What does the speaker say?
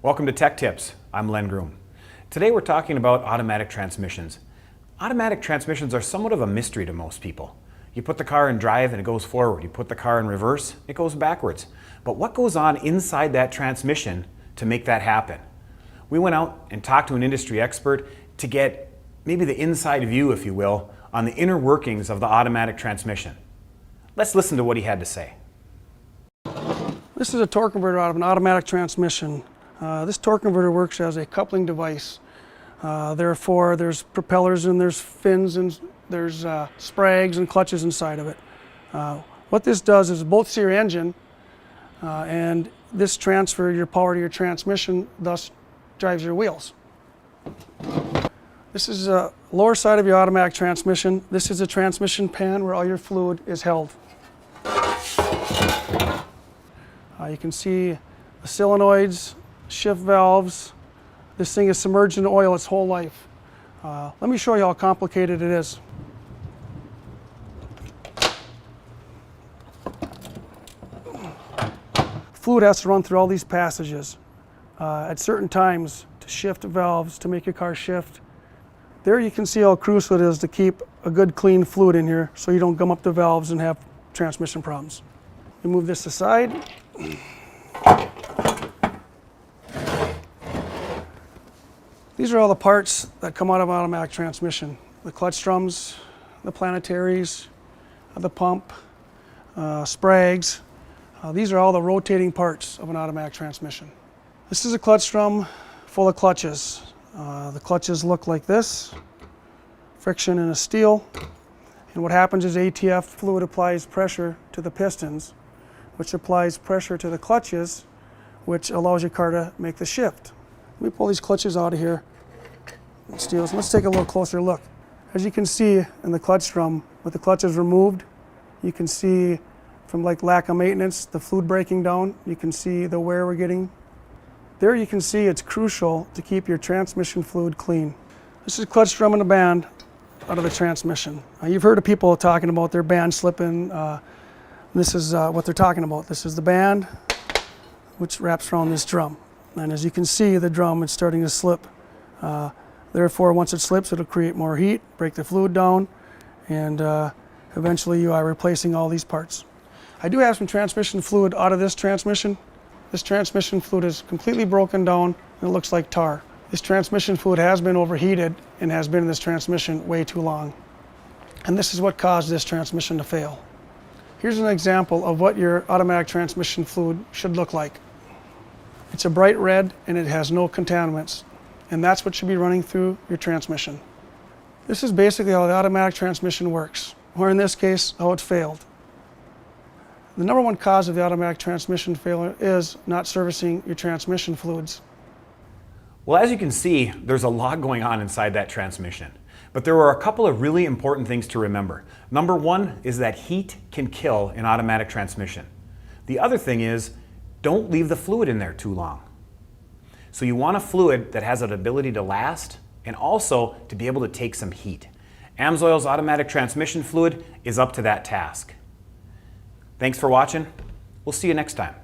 Welcome to Tech Tips. I'm Len Groom. Today we're talking about automatic transmissions. Automatic transmissions are somewhat of a mystery to most people. You put the car in drive and it goes forward. You put the car in reverse, it goes backwards. But what goes on inside that transmission to make that happen? We went out and talked to an industry expert to get maybe the inside view, if you will, on the inner workings of the automatic transmission. Let's listen to what he had to say. This is a torque converter out of an automatic transmission. This torque converter works as a coupling device. Therefore, there's propellers and there's fins and there's sprags and clutches inside of it. What this does is it bolts your engine and this transfers your power to your transmission, thus drives your wheels. This is the lower side of your automatic transmission. This is a transmission pan where all your fluid is held. You can see the solenoids, shift valves. This thing is submerged in oil its whole life. Let me show you how complicated it is. Fluid has to run through all these passages at certain times to shift valves, to make your car shift. There you can see how crucial it is to keep a good clean fluid in here so you don't gum up the valves and have transmission problems. You move this aside. These are all the parts that come out of automatic transmission. The clutch drums, the planetaries, the pump, sprags. These are all the rotating parts of an automatic transmission. This is a clutch drum full of clutches. The clutches look like this, friction in a steel. And what happens is ATF fluid applies pressure to the pistons, which applies pressure to the clutches, which allows your car to make the shift. Let me pull these clutches out of here. Steels. Let's take a little closer look. As you can see in the clutch drum, with the clutches removed, you can see from like lack of maintenance, the fluid breaking down. You can see the wear we're getting. There you can see it's crucial to keep your transmission fluid clean. This is a clutch drum and a band out of the transmission. You've heard of people talking about their band slipping. This is what they're talking about. This is the band, which wraps around this drum. And as you can see, the drum is starting to slip. Therefore, once it slips, it'll create more heat, break the fluid down, and eventually you are replacing all these parts. I do have some transmission fluid out of this transmission. This transmission fluid is completely broken down and it looks like tar. This transmission fluid has been overheated and has been in this transmission way too long. And this is what caused this transmission to fail. Here's an example of what your automatic transmission fluid should look like. It's a bright red and it has no contaminants. And that's what should be running through your transmission. This is basically how the automatic transmission works, or in this case, how it failed. The number one cause of the automatic transmission failure is not servicing your transmission fluids. Well, as you can see, there's a lot going on inside that transmission. But there are a couple of really important things to remember. Number one is that heat can kill an automatic transmission. The other thing is, don't leave the fluid in there too long. So you want a fluid that has an ability to last and also to be able to take some heat. AMSOIL's automatic transmission fluid is up to that task. Thanks for watching. We'll see you next time.